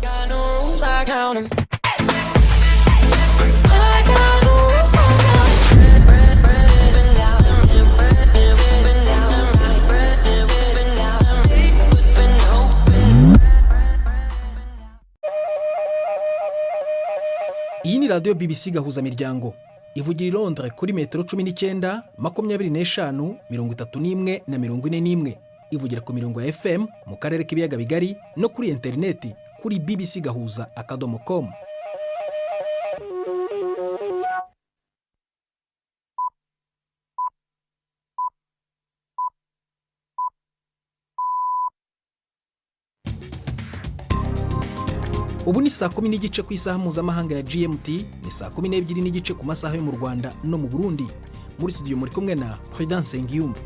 got no rules, I count 'em. Iyi ni radio BBC gahuza miryango ivugira i Londres kuri metero 19, 25, 31 na 41. Ivugira ku mirongo ya FM mu karere k'ibiyaga bigari no kuri interineti kuri bbcgahuza.com. Ubu ni saa 10 n'igice ku isaha mpuzamahanga ya GMT, ni saa 12 n'igice ku masaha yo mu Rwanda no mu Burundi. Muri studio muri kumwe na Prudence Ngiyumva.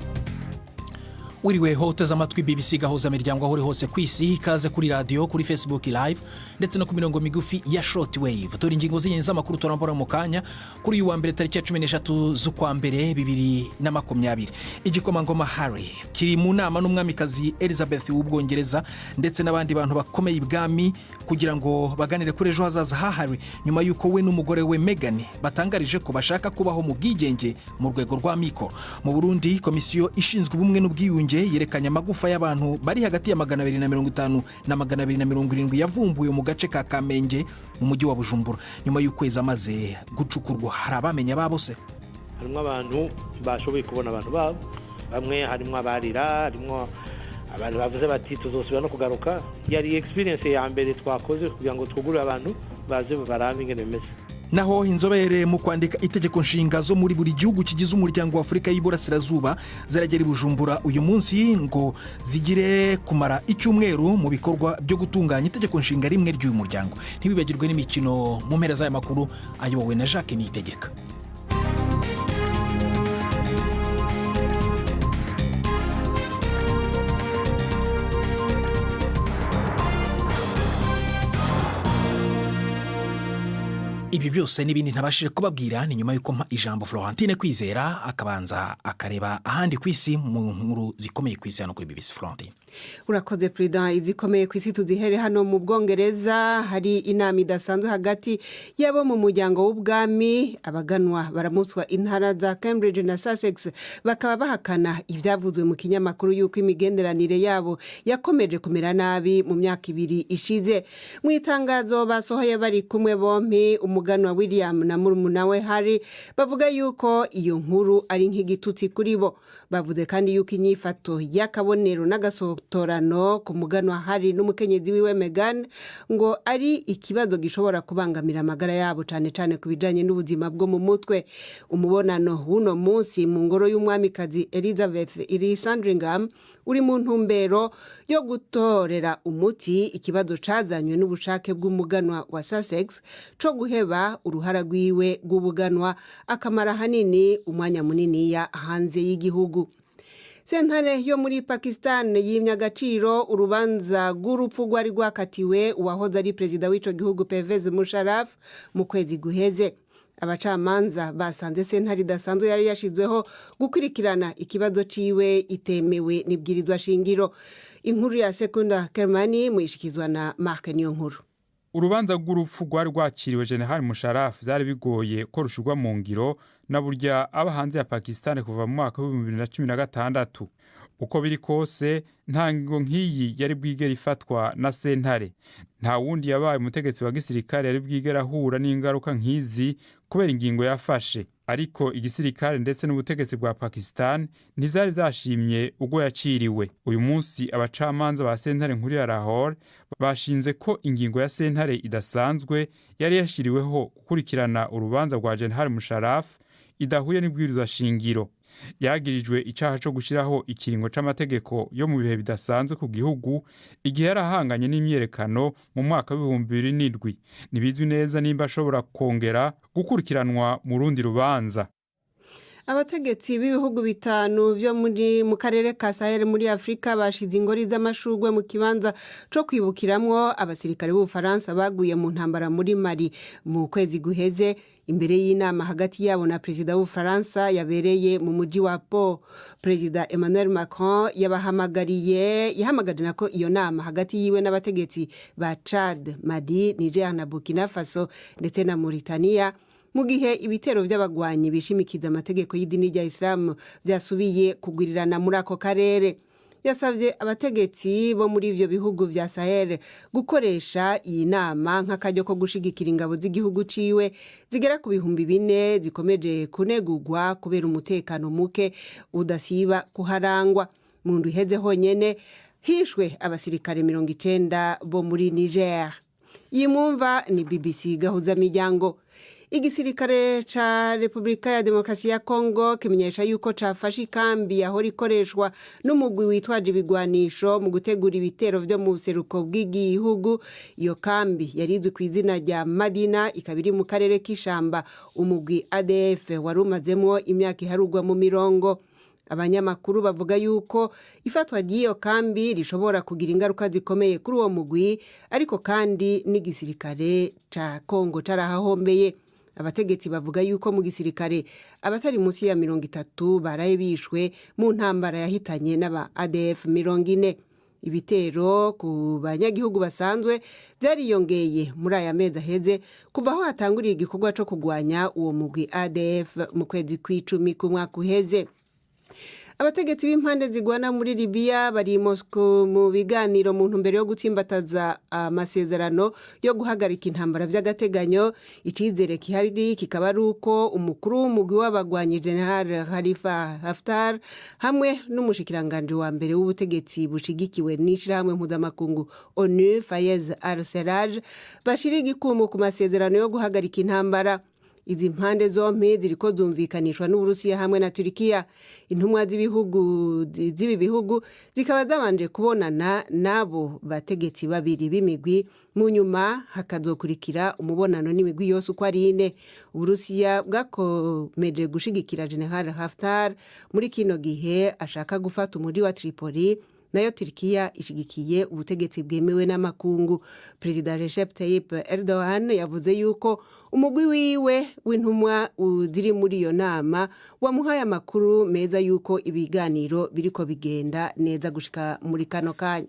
Wiriwe hoteza amatwi BBC gahuza miryango aho uri hose kwisi, ikaze kuri radio, kuri Facebook live ndetse no ku mirongo migufi ya shortwave. Tori ingingo z'inyenza makuru turambora mu kanya kuri uyu wa mbere tariki ya 13 z'ukwa mbere 2020. Igikomangoma Harry kiri mu nama n'umwamikazi Elizabeth w'Ubwongereza ndetse n'abandi bantu bakomeye ibwami kugira ngo baganire kuri ejo hazaza ha Harry nyuma yuko we n'umugore we Meghan batangarije ko bashaka kubaho mu bwigenge mu rwego rwa mikoro. Mu Burundi komisiyo ishinzwe ubumwe n'ubwiyunge yerekanye amagufa y'abantu bari hagati ya 250 na 270 yavumbuye mu gace ka Kamenge mu mujyi wa Bujumbura nyuma y'ukwezi amaze gucukurwa. Hari abamenya babo se? Harimo abantu bashoboye kubona abantu babo, bamwe harimo abarira, harimo abantu bavuze bati tuzosubira no kugaruka. Yari experience ya mbere twakoze kugira ngo twugurure abantu baze barambe ingene bimeze. Naho inzobere mu kwandika itegeko nshinga zo muri buri gihugu kigize umuryango wa Afrika y'Iburasirazuba zaragera i Bujumbura uyu munsi ngo zigire kumara icyumweru mu bikorwa byo gutunganya itegeko nshinga rimwe ry'uyu muryango. Ntibibagirwe n'imikino mu mpera z'aya makuru ayobowe na Jacques Niyitegeka. Ibi byose n'ibindi ntabashije kubabwira ni nyuma yuko mpa ijambo Florentine Kwizera akabanza akareba ahandi kwisi mu nkuru zikomeye kwisi hano kuri BBC. Florentine. Urakoze President. Izikomeye kwisi tuzihere hano mu Bwongereza. Hari inama idasanzwe hagati yabo mu muryango w'ubwami. Abaganwa baramutswa intara za Cambridge na Sussex bakaba bahakana ibyavuzwe mu kinyamakuru yuko imigenderanire yabo yakomeje kumera nabi mu myaka 2 ishize. Mu itangazo basohoye bari kumwe bompi, umuganwa William na murumuna we Harry bavuga yuko iyo nkuru ari nk'igitutsi kuri bo. Bavuze kandi yuko inyifato y'akabonero n'agasotorano ku muganwa Harry n'umukenyezi wiwe Meghan ngo ari ikibazo gishobora kubangamira amagara yabo cyane cyane kubijanye n'ubuzima bwo mu mutwe. Umubonano w'uno munsi mu ngoro y'umwamikazi Elizabeth iri Sandringham uri mu ntumbero yo gutorera umuti ikibazo cazanywe n'ubushake bw'umuganwa wa Sussex co guheba uruhara rwiwe rw'ubuganwa akamara hanini umwanya munini ya hanze y'igihugu. Sentare yo muri Pakistan yimya agaciro urubanza rw'urupfu rwari rwakatiwe uwahoze ari perezida w'ico gihugu Pervez Musharraf mu kwezi guheze. Abacamanza basanze sentare idasanzwe yari yashizweho gukurikirana ikibazo ciwe itemewe n'ibwirizwa shingiro. Inkuru ya Sekunda Kermani mwishikizwa na Mark Niyonkuru. Urubanza rw'urupfu rwari rwakiriwe General Musharraf byari bigoye ko rushurwa mu ngiro na burya aba hanze ya Pakistan kuva mu mwaka wa 2016. Uko biri kose nta ngingo nk'iyi yari bwigera ifatwa na sentare. Nta wundi yabaye umutegetsi wa gisirikare yari bwigera ahura n'ingaruka nk'izi kubera ingingo yafashe. Ariko igisirikare ndetse n'ubutegetsi bwa Pakistan ntivyari vyashimye ubwo yaciriwe. Uyu munsi abacamanza ba sentare nkuru ya Lahore bashinze ko ingingo ya sentare idasanzwe yari yashiriweho gukurikirana urubanza rwa General Musharraf idahuye n'ibwirizwa shingiro. Yagirijwe icaha cyo gushiraho ikiringo c'amategeko yo mu bihe bidasanzwe ku gihugu igihe yarahanganye n'imyerekano mu mwaka wa 2007. Nibizwi neza nimba ashobora kongera gukurikiranwa mu rundi rubanza. abategetsi b'ibihugu bitanu byo mu karere ka Sahel muri Afurika bashize ingori z'amashurwe mu kibanza cyo kwibukiramwo abasirikare b'Ubufaransa baguye mu ntambara muri Mali mu kwezi guheze imbere y'inama hagati yabo na perezida w'Ubufaransa yabereye mu mujyi wa Po. Perezida Emmanuel Macron yahamagarira ko iyo nama hagati yiwe n'abategetsi ba Chad, Mali, Niger na Burkina Faso ndetse na Mauritania mu gihe ibitero by'abagwanyi bishimikiza amategeko y'idini rya Islam byasubiye kugwirirana muri ako karere. Yasavye abategetsi bo muri ivyo bihugu vya Sahel gukoresha iyi nama nk'akaryo ko gushigikira ingabo z'igihugu ciwe zigera ku 4,000 zikomeje kunegurwa kubera umutekano muke udasiba kuharangwa. Mu ndwi iheze honyene hishwe abasirikare 90 bo muri Niger. Iyi mwumva ni BBC gahuza miryango. Igisirikare ca Republika ya Demokarasi ya Kongo kimenyesha yuko cafashe ikambi yahora ikoreshwa n'umugwi witwaje ibigwanisho mu gutegura ibitero vyo mu buseruko bw'igihugu. Iyo kambi yarizwe ku izina rya Madina, ikaba iri mu karere k'ishamba umugwi ADF wari umazemwo imyaka iharugwa mu mirongo. Abanyamakuru bavuga yuko ifatwa ry'iyo kambi rishobora kugira ingaruka zikomeye kuri uwo mugwi, ariko kandi n'igisirikare ca Kongo carahahombeye. Abategetsi bavuga yuko mu gisirikare abatari munsi ya 30 baraye bishwe mu ntambara yahitanye n'aba ADF 40. Ibitero ku banyagihugu basanzwe byariyongeye muri aya mezi aheze kuva aho hatanguriye igikorwa cyo kugwanya uwo mugwi ADF mu kwezi kw'icumi ku mwaka uheze. Abategetsi b'impande zigwana muri Libya bari Moscow mu biganiro mu ntumbero yo gutsimbataza amasezerano yo guhagarika intambara by'agateganyo. Icizere kihari kikaba ari uko umukuru w'umugwi w'abagwanyi General Khalifa Haftar hamwe n'umushikiranganje wa mbere w'ubutegetsi bushigikiwe n'ishirahamwe mpuzamakungu ONU Fayez al-Serraj bashira igikumu ku masezerano yo guhagarika intambara. Izi mpande zompi ziriko zumvikanishwa n'Uburusiya hamwe na Turkiya. Intumwa z'ibi bihugu zikaba zabanje kubonana nabo bategetsi babiri b'imigwi, mu nyuma hakazokurikira umubonano n'imigwi yose uko ari 4. Uburusiya bwakomeje gushigikira General Haftar muri kino gihe ashaka gufata umujyi wa Tripoli, nayo Turkiya ishigikiye ubutegetsi bwemewe n'amakungu. Perezida Recep Tayyip Erdogan yavuze yuko umugwi wiwe w'intumwa ziri muri iyo nama wamuhaye amakuru meza yuko ibiganiro biriko bigenda neza gushika muri kano kanya.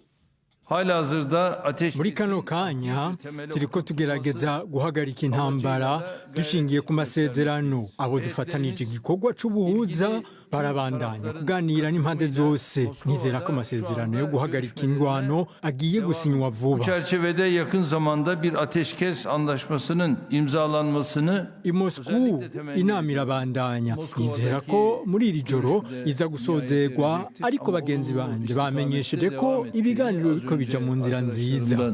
Muri kano kanya turiko tugerageza guhagarika intambara dushingiye ku masezerano. Abo dufatanije igikorwa c'ubuhuza barabandanya kuganira n'impande zose. Nizera ko amasezerano yo guhagarika indwano agiye gusinywa vuba. Çerçevede yakın zamanda bir ateşkes anlaşmasının imzalanmasını I Moscou inama irabandanya. Nizera ko muri iri joro iza gusozerwa, ariko bagenzi banje bamenyesheje ko ibiganiro biko bija mu nzira nziza.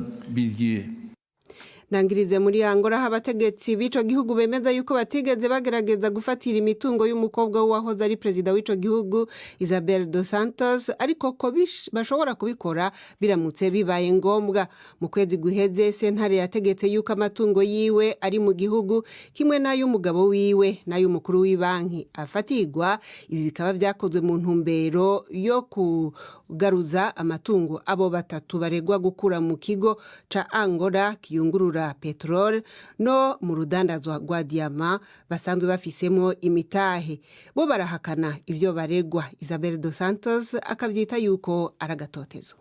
Nangirize muri Angola aho abategetsi b'ico gihugu bemeza yuko batigeze bagerageza gufatira imitungo y'umukobwa w'uwahoze ari perezida w'ico gihugu Isabel dos Santos, ariko ko bashobora kubikora biramutse bibaye ngombwa. Mu kwezi guheze sentare yategetse yuko amatungo yiwe ari mu gihugu kimwe n'ay'umugabo wiwe n'ay'umukuru w'ibanki afatirwa. Ibi bikaba vyakozwe mu ntumbero yo kugaruza amatungo abo batatu baregwa gukura mu kigo ca Angola kiyungurura petrol no mu rudandazwa rwa diama basanzwe bafisemo imitahe. Bo barahakana ivyo baregwa. Isabel dos Santos akavyita yuko aragatotezo.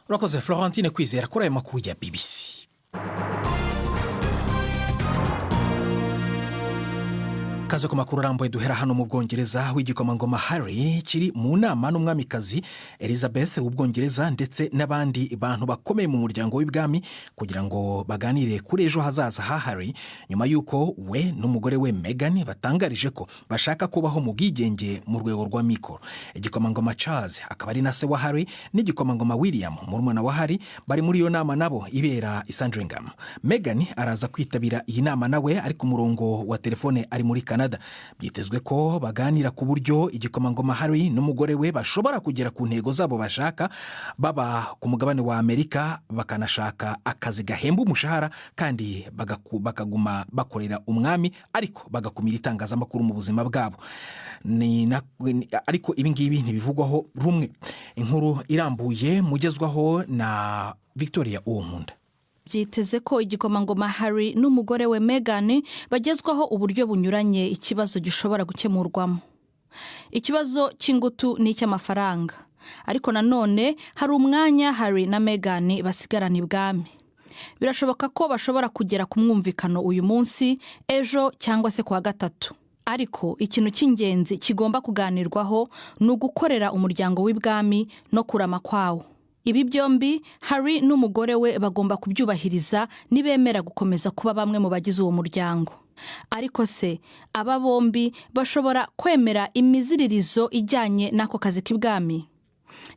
Urakoze Florentine Kwizera kuri aya makuru ya BBC. Kaze ku makuru arambuye duhera hano mu Bwongereza, w'igikomangoma Harry kiri mu nama n'umwamikazi Elizabeth w'Ubwongereza ndetse n'abandi bantu bakomeye mu muryango w'ibwami kugira ngo baganire kuri ejo hazaza ha Harry, nyuma yuko we n'umugore we Meghan batangarije ko bashaka kubaho mu bwigenge mu rwego rwa mikoro. Igikomangoma Charles akaba ari na se wa Harry n'igikomangoma William murumuna wa Harry bari muri iyo nama nabo ibera i Sandringham. Meghan araza kwitabira iyi nama nawe ari ku murongo wa telefone ari muri Canada Canada. Byitezwe ko baganira ku buryo igikomangoma Harry n'umugore we bashobora kugera ku ntego zabo bashaka, baba ku mugabane wa Amerika, bakanashaka akazi gahemba umushahara kandi bakaguma bakorera umwami, ariko bagakumira itangazamakuru mu buzima bwabo. Ariko ibi ngibi ntibivugwaho rumwe. Inkuru irambuye mugezwaho na Victoria Uwonkunda. Byiteze ko igikomangoma Harry n'umugore we Meghan bagezwaho uburyo bunyuranye ikibazo gishobora gukemurwamo. Ikibazo cy'ingutu ni icy'amafaranga, ariko nanone hari umwanya Harry na Meghan basigarana ibwami. Birashoboka ko bashobora kugera ku mwumvikano uyu munsi, ejo cyangwa se kuwa gatatu. Ariko ikintu cy'ingenzi kigomba kuganirwaho ni ugukorera umuryango w'ibwami no kurama kwawo. Ibi byombi Harry n'umugore we bagomba kubyubahiriza nibemera gukomeza kuba bamwe mu bagize uwo muryango. Ariko se aba bombi bashobora kwemera imiziririzo ijyanye n'ako kazi k'ibwami?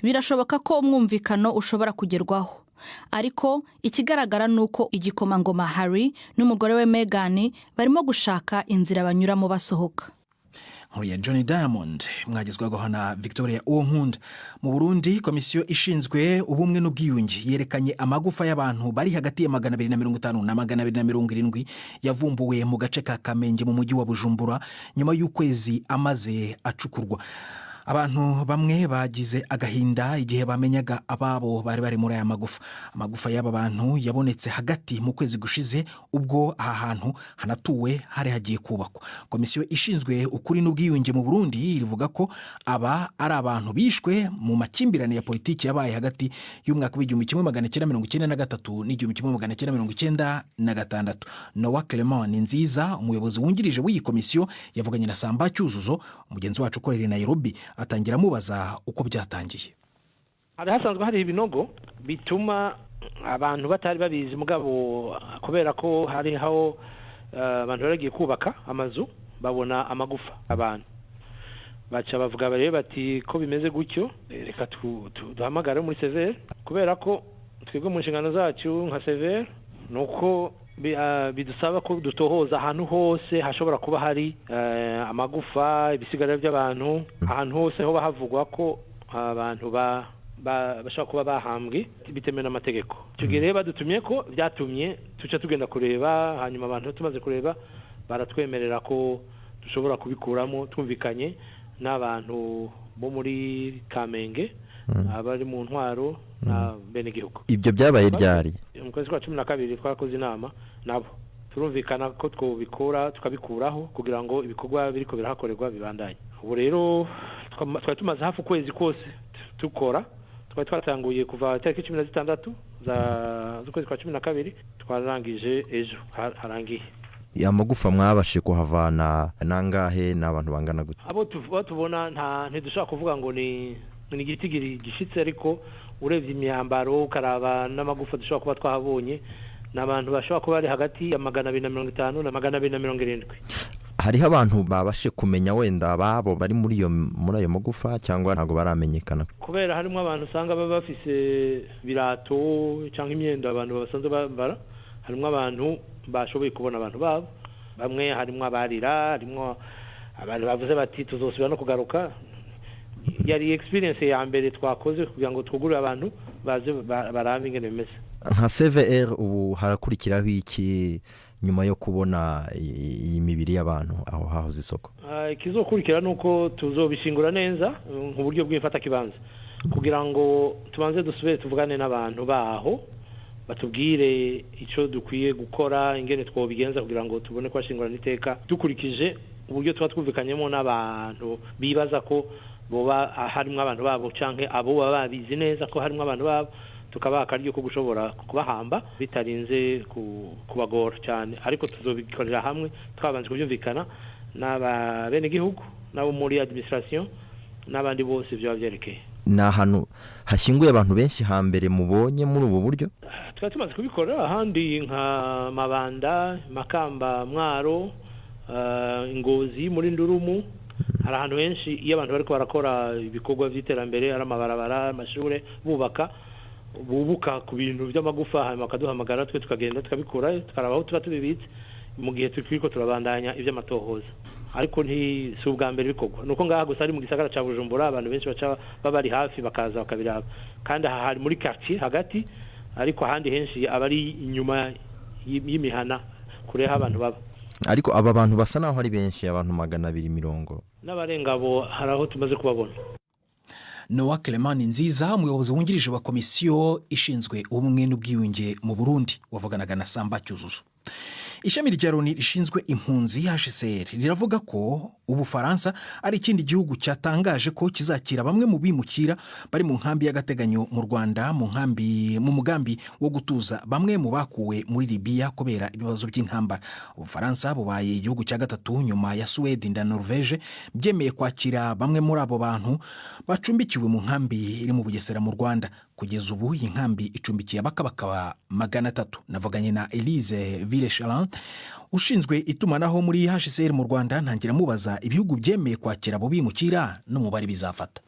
Birashoboka ko umwumvikano ushobora kugerwaho, ariko ikigaragara nuko igikomangoma Harry n'umugore we Meghan barimo gushaka inzira banyuramo basohoka. Nkuru ya Johnny Diamond mwagezwaho na Victoria Uwonkunda. Mu Burundi, komisiyo ishinzwe ubumwe n'ubwiyunge yerekanye amagufa y'abantu bari hagati ya 250 na 270 yavumbuwe mu gace ka Kamenge mu mujyi wa Bujumbura nyuma y'ukwezi amaze acukurwa. Abantu bamwe bagize agahinda igihe bamenyaga ababo bari muri aya magufa. Amagufa y'aba bantu yabonetse hagati mu kwezi gushize, ubwo aha hantu hanatuwe hari hagiye kubakwa. Komisiyo ishinzwe ukuri n'ubwiyunge mu Burundi irivuga ko aba ari abantu bishwe mu makimbirane ya politiki yabaye hagati y'umwaka w'1993 n'1996. Noah Clement Ninziza, umuyobozi wungirije w'iyi komisiyo, yavuganye na Samba Cyuzuzo, umugenzi wacu ukorera i Nairobi, atangira mubaza uko byatangiye. Hasanzwe hari ibinogo bituma abantu batari babizi, mugabo kubera ko hari aho abantu baragiye kubaka amazu babona amagufa abantu, baca bavuga bati ko bimeze gutyo reka duhamagare muri severe, kubera ko twebwe mu nshingano zacu nka severe nuko bidusaba ko dutohoza ahantu hose hashobora kuba hari amagufa, ibisigara by'abantu, ahantu hose ho bahavugwa ko abantu bashobora kuba bahambwe bitemewe n'amategeko. Icyo gihe rero badutumye ko byatumye tuca tugenda kureba, hanyuma abantu tumaze kureba baratwemerera ko dushobora kubikuramo twumvikanye n'abantu bo muri Kamenge, abari mu ntwaro na bene gihugu. Ibyo byabaye ryari? Mu kwezi kwa 12 twakoze inama nabo, turumvikana ko tukabikuraho kugira ngo ibikorwa biriko birahakorerwa bibandanye. Ubu rero twari tumaze hafi ukwezi kose tukora, twari twatanguye kuva tariki 16 z'ukwezi kwa 12, twarangije ejo harangiye. Amagufa mwabashe kuhavana nangahe n'abantu bangana gute? Abo tubona ntidushaka kuvuga ngo ni igiti gishitse, ariko urebye imyambaro ukaraba n'amagufa dushobora kuba twahabonye, n'abantu bashobora kuba ari hagati ya 250 na 270. Hariho abantu babashe kumenya wenda babo bari muri ayo magufa cyangwa ntago baramenyekana? Kubera harimo abantu usanga baba bafise birato cyangwa imyenda abantu basanzwe bambara, harimo abantu bashoboye kubona abantu babo, bamwe harimo abarira, harimo abantu bavuze bati tuzosubira no kugaruka. Yari experience ya mbere twakoze kugira ngo twugurure abantu baze barambe ingene bimeze. Nka CVR ubu harakurikiraho iki nyuma yo kubona iyi mibiri y'abantu aho hahoze isoko? Ikizokurikira nuko tuzobishingura neza mu buryo bw'ifata kibanza, kugira ngo tubanze dusubire tuvugane n'abantu baho batubwire icyo dukwiye gukora, ingene twobigenza kugira ngo tubone ko bashingurana iteka dukurikije uburyo tuba twumvikanyemo n'abantu bibaza ko boba harimo abantu babo canke abo baba babizi neza ko harimo abantu babo, tukabaha akaryo ko gushobora kubahamba bitarinze kubagora cyane. Ariko tuzobikorera hamwe twabanje kubyumvikana n'abene gihugu nabo muri administration n'abandi bose byo byerekeye. Na hano hashinguye abantu benshi hambere mubonye muri ubu buryo? Twari tumaze kubikora ahandi nka Mabanda, Makamba, Mwaro, Ngozi, muri Ndurumu. Hari ahantu henshi iyo abantu bariko barakora ibikorwa by'iterambere, ari amabarabara, amashure, bubuka ku bintu by'amagufa, hanyuma bakaduhamagara, twe tukagenda tukabikura, tukarabaho tuba tubibitse mu gihe turiko turabandanya iby'amatohoza. ariko si ubwa mbere bikorwa nuko ngaha gusa ari mu gisagara ca Bujumbura abantu benshi baca babari hafi bakaza bakabiraba kandi aha hari muri quartier hagati ariko ahandi henshi abari inyuma y'imihana kure abantu baba ariko aba bantu basa naho ari benshi abantu 250 n'abarenga bo haraho tumaze kubabona. Noah Clement Nziza umuyobozi wungirije wa komisiyo ishinzwe ubumwe n'ubwiyunge mu Burundi wavuganaga na Samba Cyuzuzo. Ishami rya Loni rishinzwe impunzi HCR riravuga ko Ubufaransa ari ikindi gihugu cyatangaje ko kizakira bamwe mu bimukira bari mu nkambi y'agateganyo mu Rwanda mu mugambi wo gutuza bamwe mu bakuwe muri Libya kubera ibibazo by'intambara. Ubufaransa bubaye igihugu cya gatatu nyuma ya Suède na Norvège byemeye kwakira bamwe muri abo bantu bacumbikiwe mu nkambi iri mu Bugesera mu Rwanda. Kugeza ubu iyi nkambi icumbikiye abakabakaba 300. Navuganye na Elise Villechalan ushinzwe itumanaho muri HCR mu Rwanda ntangira mubaza ibihugu byemeye kwakira abo bimukira n'umubare bizafata.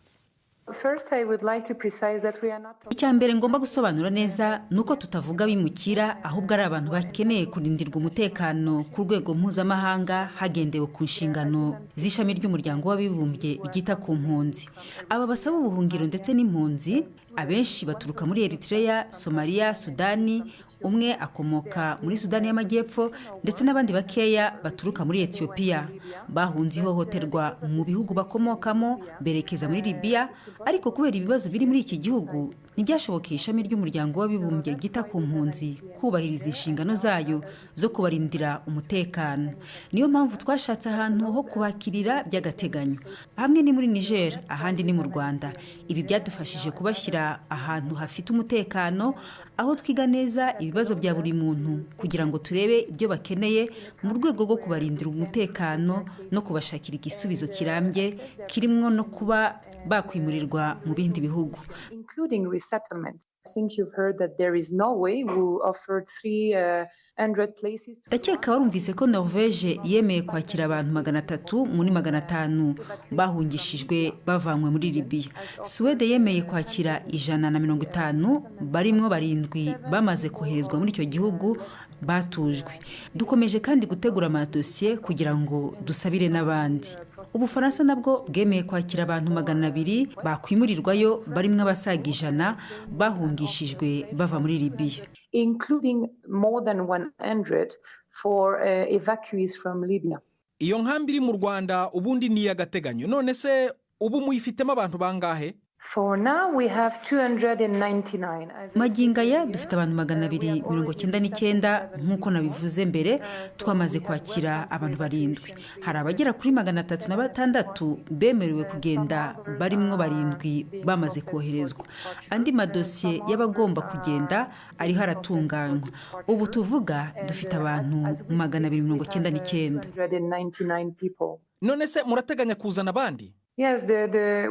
Icyambere ngomba gusobanura neza nuko tutavuga bimukira ahubwo ari abantu bakeneye kurindirwa umutekano ku rwego mpuzamahanga hagendewe ku nshingano z'ishami ry'umuryango w'abibumbye ryita ku mpunzi. Aba basaba ubuhungiro ndetse n'impunzi abenshi baturuka muri Eritrea, Somalia, Sudani, umwe akomoka muri Sudani y'Amajyepfo ndetse n'abandi bakeya baturuka muri Ethiopia. Bahunze ihohoterwa mu bihugu bakomokamo berekeza muri Libya, ariko kubera ibibazo biri muri iki gihugu ntibyashobokeye ishami ry'umuryango w'abibumbye ryita ku mpunzi kubahiriza inshingano zayo zo kubarindira umutekano. Niyo mpamvu twashatse ahantu ho kubakirira by'agateganyo. Hamwe ni muri Niger, ahandi ni mu Rwanda. Ibi byadufashije kubashyira ahantu hafite umutekano, aho twiga neza ibibazo bya buri muntu kugira ngo turebe ibyo bakeneye mu rwego rwo kubarindira umutekano no kubashakira igisubizo kirambye kirimo no kuba bakwimurirwa mu bindi bihugu. Including resettlement. I think you've heard that there is Norway who offered 300 places. Ndakeka warumvise ko Norvège yemeye kwakira abantu 300 muri 500 bahungishijwe bavanywe muri Libya. Suède yemeye kwakira 150 barimwo 7 bamaze koherezwa muri icyo gihugu batujwe. Dukomeje kandi gutegura amadosiye kugira ngo dusabire n'abandi. Ubufaransa nabwo bwemeye kwakira abantu 200 bakwimurirwayo barimwe abasaga 100 bahungishijwe bava muri Libya, including more than 100 for evacuees from Libya. Iyo nkambi iri mu Rwanda ubundi ni y'agateganyo. None se ubu muyifitemo abantu bangahe? For now we have 299. Magingaya dufite abantu 299 nk'uko nabivuze mbere. Twamaze kwakira abantu 7. Hari abagera kuri 306 bemerewe kugenda barimwo 7 bamaze koherezwa. Andi madosiye y'abagomba kugenda ari haratunganywa. Ubu tuvuga dufite abantu 299 people. None se murateganya kuzana abandi? Yes,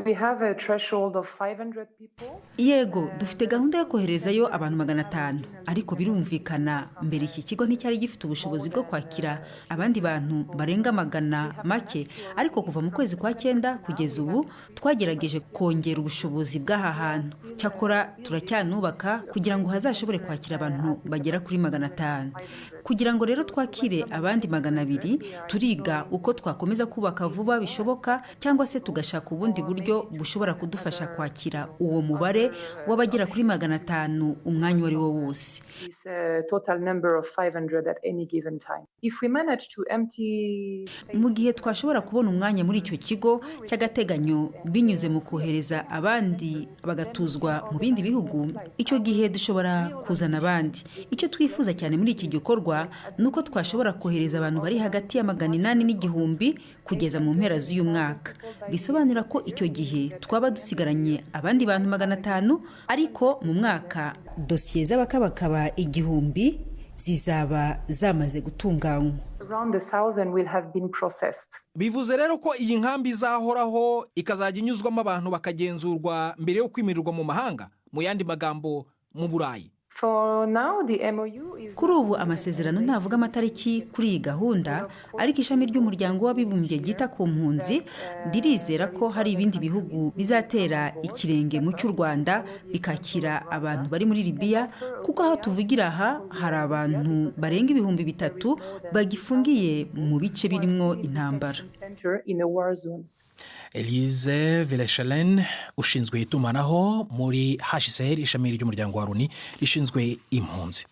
we have a threshold of 500 people. Yego, dufite gahunda yo koherezayo abantu 500, ariko birumvikana mbere iki kigo nticyari gifite ubushobozi bwo kwakira abandi bantu barenga 100 make, ariko kuva mu kwezi kwa 9 kugeza ubu twagerageje kongera ubushobozi bw'aha hantu. Cyakora turacyanubaka kugira ngo hazashobore kwakira abantu bagera kuri 500. Kugira ngo rero twakire abandi 200, turiga uko twakomeza kubaka vuba bishoboka cyangwa se tugashaka ubundi buryo bushobora kudufasha kwakira uwo mubare w'abagera kuri 500 umwanya wari wo wose. Total number of 500 at any given time. If we manage to empty, mu gihe twashobora kubona umwanya muri icyo kigo cy'agateganyo binyuze mu kohereza abandi bagatuzwa mu bindi bihugu, icyo gihe dushobora kuzana abandi. Icyo twifuza cyane muri iki gikorwa nuko twashobora kohereza abantu bari hagati ya 800 n'igihumbi kugeza mu mpera z'uyu mwaka. Bisobanura ko icyo gihe twaba dusigaranye abandi bantu 500, ariko mu mwaka dosiye z'abakabakaba 1000 zizaba zamaze gutunganywa. Around 1000 will have been processed. Bivuze rero ko iyi nkambi izahoraho ikazajya inyuzwamo abantu bakagenzurwa mbere yo kwimirirwa mu mahanga, mu yandi magambo mu Burayi. Kuri ubu amasezerano ntavuga amatariki kuri iyi gahunda, ariko ishami ry'umuryango w'abibumbye ryita ku mpunzi ririzera ko hari ibindi bihugu bizatera ikirenge mu cy'u Rwanda bikakira abantu bari muri Libya, kuko aho tuvugira aha hari abantu barenga 3,000 bagifungiye mu bice birimo intambara. Elise Veleshalen ushinzwe itumanaho muri HCR ishami ry'umuryango wa Loni rishinzwe impunzi.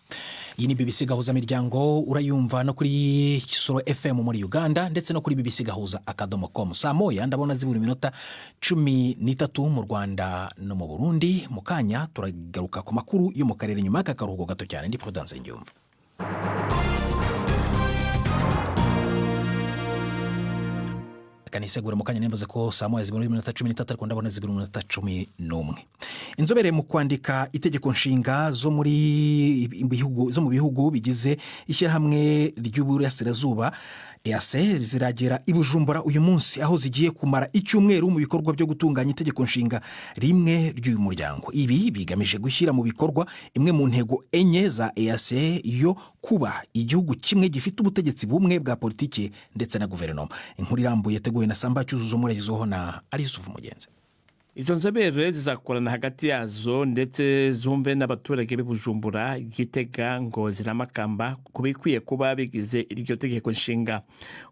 Iyi ni BBC gahuza miryango urayumva no kuri Kisoro FM muri Uganda ndetse no kuri BBC gahuza.com. Saa moya ndabona zibura iminota 13 mu Rwanda no mu Burundi. Mu kanya turagaruka ku makuru yo mu karere nyuma y'akaruhuko gato cyane. Ndi Prudence Ngiyumva. kanisegura mu kanya nembaze ko saa moya zibura iminota 13 ariko ndabona zibura iminota 11. Inzobere mu kwandika itegeko nshinga zo mu bihugu bigize ishyirahamwe ry'uburasirazuba EAC ziragera i Bujumbura uyu munsi, aho zigiye kumara icyumweru mu bikorwa byo gutunganya itegeko nshinga rimwe ry'uyu muryango. Ibi bigamije gushyira mu bikorwa imwe mu ntego enye za EAC yo kuba igihugu kimwe gifite ubutegetsi bumwe bwa politiki ndetse na guverinoma. Inkuru irambuye yateguwe na Samba Cyuzuzo muregezeho na Arisufu Mugenzi. Izo nzobere zizakorana hagati yazo ndetse zumve n'abaturage b'Ibujumbura, Gitega, Ngozi na Makamba kubikwiye kuba bigize iryo tegeko nshinga.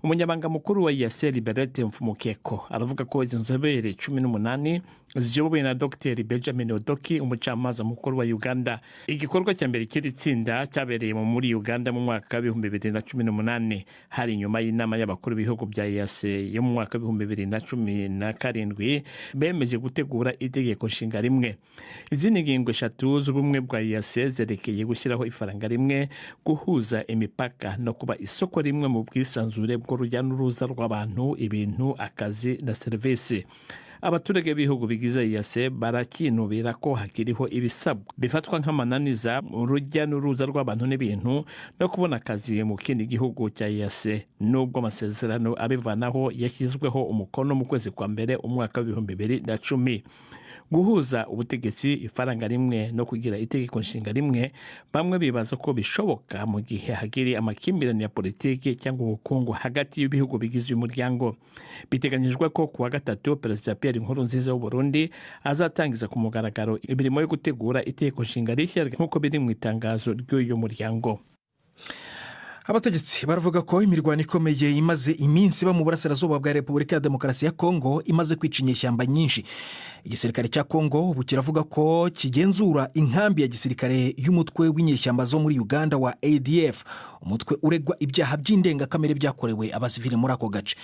Umunyabanga mukuru wa EAC Liberate Mfumukeko aravuga ko izo nzobere 18 ziyobowe na Dr. Benjamin Odoki, umucamanza mukuru wa Uganda. Igikorwa cya mbere kiri tsinda cyabereye muri Uganda mu mwaka wa 2018 hari nyuma y'inama y'abakuru b'ibihugu bya EAC yo mu mwaka wa 2017 bemeje gutegura itegeko nshinga rimwe. Izindi ngingo 3 z'ubumwe bwa EAC zerekeye gushyiraho ifaranga rimwe, guhuza imipaka no kuba isoko rimwe mu bwisanzure bw'urujya n'uruza rw'abantu, ibintu, akazi na serivisi. Abaturage b'ibihugu bigize EAC barakinubira ko hakiriho ibisabwa bifatwa nk'amananiza urujya n'uruza rw'abantu n'ibintu no kubona akazi mu kindi gihugu cya EAC, nubwo amasezerano abivanaho yashyizweho umukono mu kwezi kwa mbere umwaka wa 2010. Guhuza ubutegetsi, ifaranga rimwe no kugira itegeko nshinga rimwe, bamwe bibaza ko bishoboka mu gihe hagiri amakimbirane ya politiki cyangwa ubukungu hagati y'ibihugu bigize umuryango. Biteganyijwe ko kuwa gatatu Perezida Pierre Nkurunziza w'u Burundi azatangiza ku mugaragaro imirimo yo gutegura itegeko nshinga rishya nk'uko biri mu itangazo ry'uyu muryango. Abategetsi baravuga ko imirwano ikomeye imaze iminsi mu burasirazuba bwa Repubulika ya Demokarasi ya Kongo imaze kwica inyeshyamba nyinshi. Igisirikare cya Kongo ubu kiravuga ko kigenzura inkambi ya gisirikare y'umutwe w'inyeshyamba zo muri Uganda wa ADF, umutwe uregwa ibyaha by'indengakamere byakorewe abasivili muri ako gace.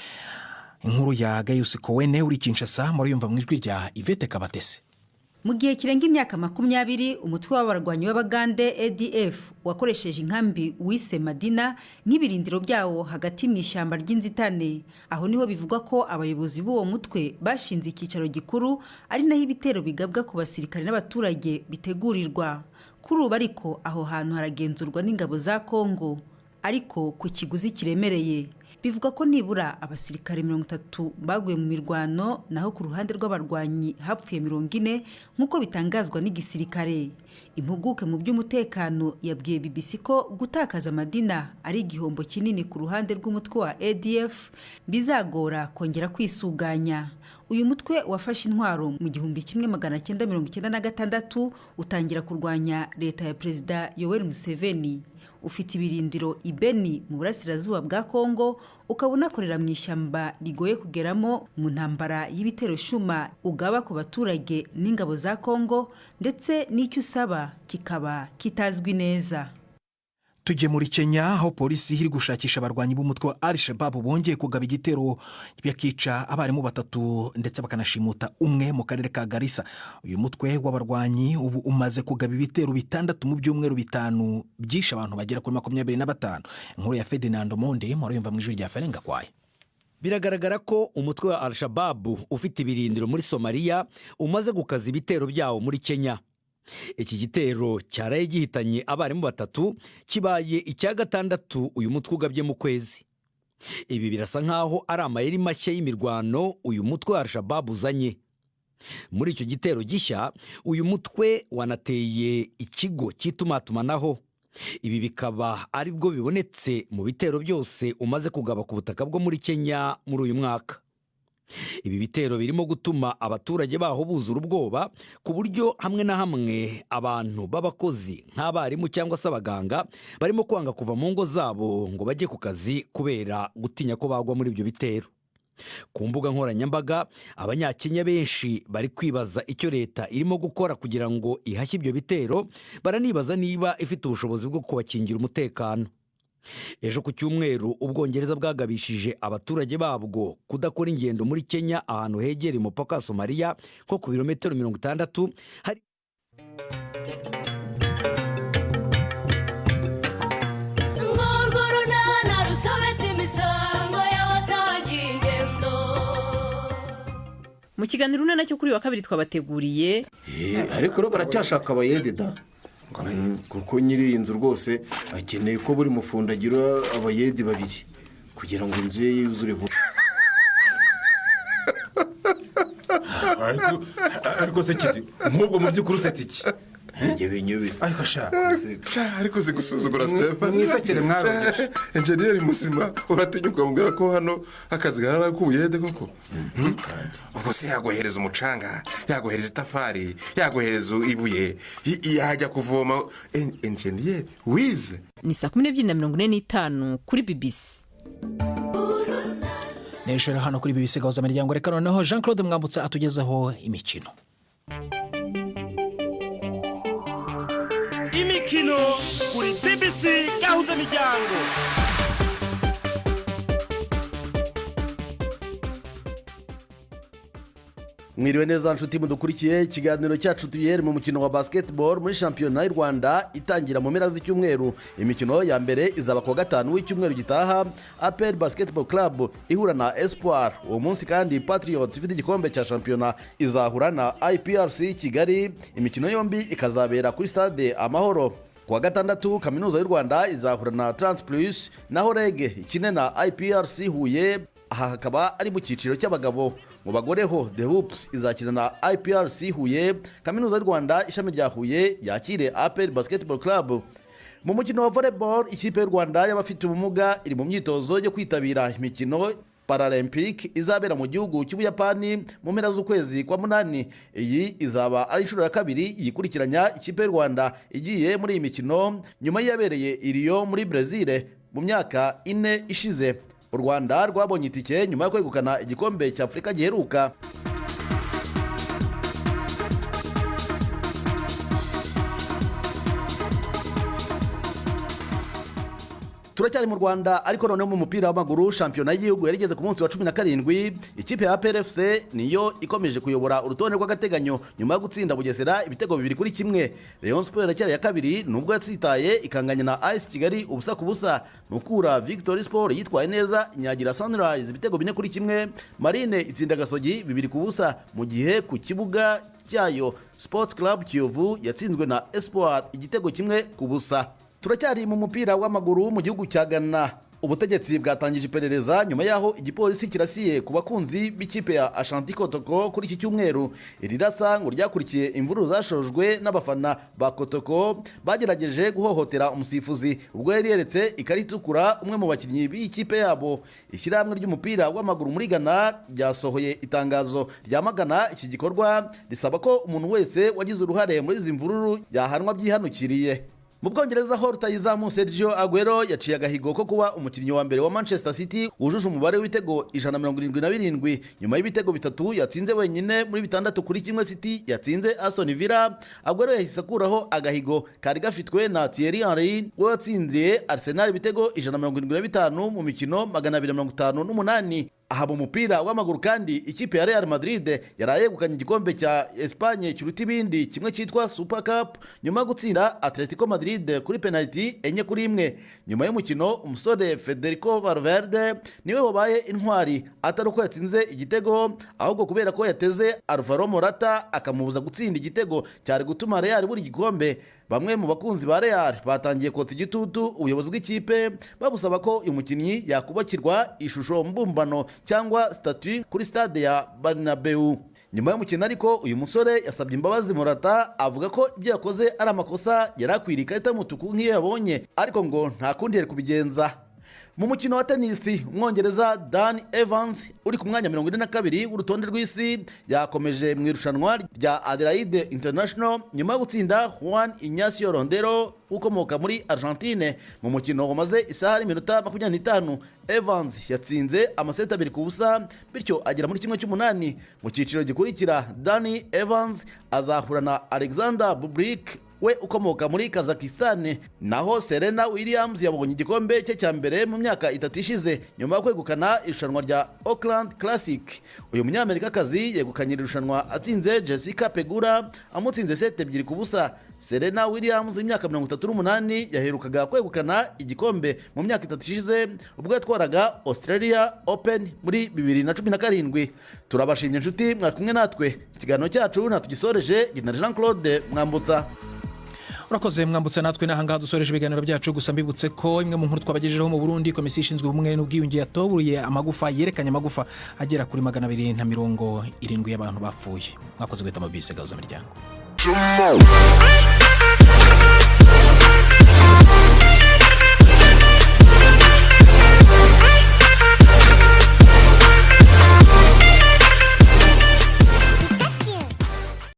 Inkuru ya Gayus Kowene uri Kinshasa muri yumva mu ijwi rya Ivete Kabatese. Mu gihe kirenga imyaka 20 umutwe w'abarwanyi b'Abagande ADF wakoresheje inkambi wise Madina nk'ibirindiro byawo hagati mu ishyamba ry'inzitane. Aho niho bivugwa ko abayobozi b'uwo mutwe bashinze icyicaro gikuru, ari naho ibitero bigabwa ku basirikare n'abaturage bitegurirwa. Kuri ubu ariko aho hantu haragenzurwa n'ingabo za Kongo, ariko ku kiguzi kiremereye. Bivuga ko nibura abasirikare 30 baguye mu mirwano, naho ku ruhande rw'abarwanyi hapfuye 40 nk'uko bitangazwa n'igisirikare. Impuguke mu by'umutekano yabwiye BBC ko gutakaza Madina ari igihombo kinini ku ruhande rw'umutwe wa ADF, bizagora kongera kwisuganya. Uyu mutwe wafashe intwaro mu 1996 utangira kurwanya leta ya Perezida Yoweri Museveni. Ufite ibirindiro Ibeni mu burasirazuba bwa Kongo, ukaba unakorera mu ishyamba rigoye kugeramo mu ntambara y'ibitero shuma ugaba ku baturage n'ingabo za Kongo, ndetse n'icyo usaba kikaba kitazwi neza. Tujye muri Kenya, aho polisi iri gushakisha abarwanyi b'umutwe wa Al-Shabaab bongeye kugaba igitero byakica abarimu 3 ndetse bakanashimuta umwe mu karere ka Garissa. Uyu mutwe w'abarwanyi ubu umaze kugaba ibitero 6 mu byumweru 5 byishe abantu bagera kuri 25. Inkuru ya Ferdinand Monde muri yumva mu ijwi rya Abarenga kwaye. Biragaragara ko umutwe wa Al-Shabaab ufite ibirindiro muri Somalia umaze gukaza ibitero byawo muri Kenya. Iki gitero cyaraye gihitanye abarimu 3, kibaye icya 6 uyu mutwe ugabye mu kwezi. Ibi birasa nkaho ari amayeri mashya y'imirwano uyu mutwe wa Al-Shabaab uzanye. muri icyo gitero gishya uyu mutwe wanateye ikigo cy'itumatumanaho. Ibi bikaba ari bwo bibonetse mu bitero byose umaze kugaba ku butaka bwo muri Kenya muri uyu mwaka. Ibi bitero birimo gutuma abaturage baho buzura ubwoba ku buryo hamwe na hamwe abantu b'abakozi nk'abarimu cyangwa se abaganga barimo kwanga kuva mu ngo zabo ngo bajye ku kazi kubera gutinya ko bagwa muri ibyo bitero. Ku mbuga nkoranyambaga abanyakenya benshi bari kwibaza icyo leta irimo gukora kugira ngo ihashye ibyo bitero, baranibaza niba ifite ubushobozi bwo kubakingira umutekano. Ejo ku cyumweru Ubwongereza bwagabishije abaturage babwo kudakora ingendo muri Kenya ahantu hegereye umupaka wa Somalia nko ku birometero 60. Hari mu kiganiro runana cyo kuri wa kabiri twabateguriye ariko rero baracyashaka abayede da kuko nyiri iyi nzu rwose akeneye ko buri mufundagira abayede babiri kugira ngo inzu ye yuzure vuba. ariko se kiti nk'ubwo mu by'ukuri usetse iki njye binyubira ariko shaka ariko zigusuzugura Stefan mwisakire mwarogesha enjeniyeri muzima uratinyuka umbwira ko hano akazi gahara k'ubuyede koko ubwo se yagohereza umucanga yagohereza itafari yagohereza ibuye yajya kuvoma enjeniyeri wize. ni 12:45 kuri BBC. Neshera hano kuri BBC gahuza imiryango. Reka noneho Jean Claude Mwambutsa atugezeho imikino. Imikino kuri BBC gahuza imiryango. Mwiriwe neza nshuti mudukurikiye ikiganiro cyacu tuyere mu mukino wa basketball muri shampiyona y'u Rwanda itangira mu mpera z'icyumweru. Imikino ya mbere izaba ku wa gatanu w'icyumweru gitaha, APR Basketball Club ihura na Espoir. Uwo munsi kandi Patriots ifite igikombe cya shampiyona izahura na IPRC Kigali. Imikino yombi ikazabera kuri stade Amahoro. Ku wa gatandatu Kaminuza y'u Rwanda izahura na Transplus, naho REG ikine na IPRC Huye. Aha hakaba ari mu cyiciro cy'abagabo. Mu bagore ho The Hoops izakina na IPRC Huye. Kaminuza y'u Rwanda ishami rya Huye yakire APR Basketball Club. Mu mukino wa volleyball ikipe y'u Rwanda y'abafite ubumuga iri mu myitozo yo kwitabira imikino Paralympic izabera mu gihugu cy'Ubuyapani mu mpera z'ukwezi kwa munani. Iyi izaba ari inshuro ya kabiri yikurikiranya ikipe y'u Rwanda igiye muri iyi mikino nyuma yabereye i Rio muri Brazil mu myaka 4 ishize. U Rwanda rwabonye itike nyuma yo kwegukana igikombe cya Afurika giheruka. Turacyari mu Rwanda ariko noneho mu mupira w'amaguru shampiyona y'igihugu yarigeze ku munsi wa 17. Ikipe ya APR FC niyo ikomeje kuyobora urutonde rw'agateganyo nyuma yo gutsinda Bugesera ibitego 2-1. Rayon Sport iracyari ya kabiri nubwo yatsitaye ikanganya na AS Kigali ubusa ku busa. Mukura Victory Sport yitwaye neza inyagira Sunrise ibitego 4-1. Marine itsinda Gasogi 2 ku busa mu gihe ku kibuga cyayo Sports Club Kiyovu yatsinzwe na Espoir igitego 1 ku busa. Turacyari mu mupira w'amaguru mu gihugu cya Ghana. Ubutegetsi bwatangije iperereza nyuma yaho igipolisi kirasiye ku bakunzi b'ikipe ya Ashanti Kotoko kuri iki cyumweru. Iri rasa ngo ryakurikiye imvururu zashojwe n'abafana ba Kotoko bagerageje guhohotera umusifuzi ubwo yari yeretse ikarita itukura umwe mu bakinnyi b'ikipe yabo. Ishyirahamwe ry'umupira w'amaguru muri Ghana ryasohoye itangazo ryamagana iki gikorwa risaba ko umuntu wese wagize uruhare muri izi mvururu yahanwa byihanukiriye. Mu Bwongereza ho rutayizamu Sergio Aguero yaciye agahigo ko kuba umukinnyi wa mbere wa Manchester City wujuje umubare w'ibitego 177 nyuma y'ibitego 3 yatsinze wenyine muri 6-1 City yatsinze Aston Villa. Aguero yahise akuraho agahigo kari gafitwe na Thierry Henry we watsindiye Arsenal ibitego 175 mu mikino 258. Aha mu mupira w'amaguru kandi ikipe ya Real Madrid yarayegukanye igikombe cya Espagne cyuruta ibindi kimwe cyitwa Super Cup nyuma yo gutsinda Atletico Madrid kuri penalty 4-1. Nyuma y'umukino umusore Federico Valverde niwe wabaye intwari atari uko yatsinze igitego ahubwo kubera ko yateze Alvaro Morata akamubuza gutsinda igitego cyari gutuma Real buri gikombe. Bamwe mu bakunzi ba Real batangiye kota igitutu ubuyobozi bw'ikipe babusaba ko uyu mukinnyi yakubakirwa ishusho mbumbano cyangwa statue kuri stade ya Bernabeu. nyuma y'umukino ariko uyu musore yasabye imbabazi Morata avuga ko ibyo yakoze ari amakosa yari akwiriye ikarita y'umutuku nk'iyo yabonye ariko ngo nta kundi yari kubigenza. Mu mukino wa tenisi umwongereza Dan Evans uri ku mwanya 42 w'urutonde rw'isi yakomeje mu irushanwa rya Adelaide International nyuma yo gutsinda Juan Ignacio Rondero ukomoka muri Argentine mu mukino wamaze isaha n'iminota 25. Evans yatsinze amaseti 2-0 bityo agera muri kimwe cy'umunani. Mu cyiciro gikurikira Dani Evans azahura na Alexander Bublik we ukomoka muri Kazakhstan, naho Serena Williams yabonye igikombe cye cya mbere mu myaka 3 ishize nyuma yo kwegukana irushanwa rya Auckland Classic. Uyu munyamerikakazi yegukanye irushanwa atsinze Jessica Pegula amutsinze seti 2-0. Serena Williams imyaka 38 yaherukaga kwegukana igikombe mu myaka 3 ishize ubwo yatwaraga Australia Open muri 2017. Turabashimye inshuti mwakumwe natwe, ikiganiro cyacu natugisoreje gina Jean Claude Mwambutsa. urakoze Mwambutsa, natwe n'ahangaha dusoreje ibiganiro byacu. Gusa mbibutse ko imwe mu nkuru twabagejejeho mu Burundi, komisiyo ishinzwe ubumwe n'ubwiyunge yatobuye amagufa yerekanye amagufa agera kuri 270 y'abantu bapfuye. Mwakoze guhita mu bise gahuza miryango.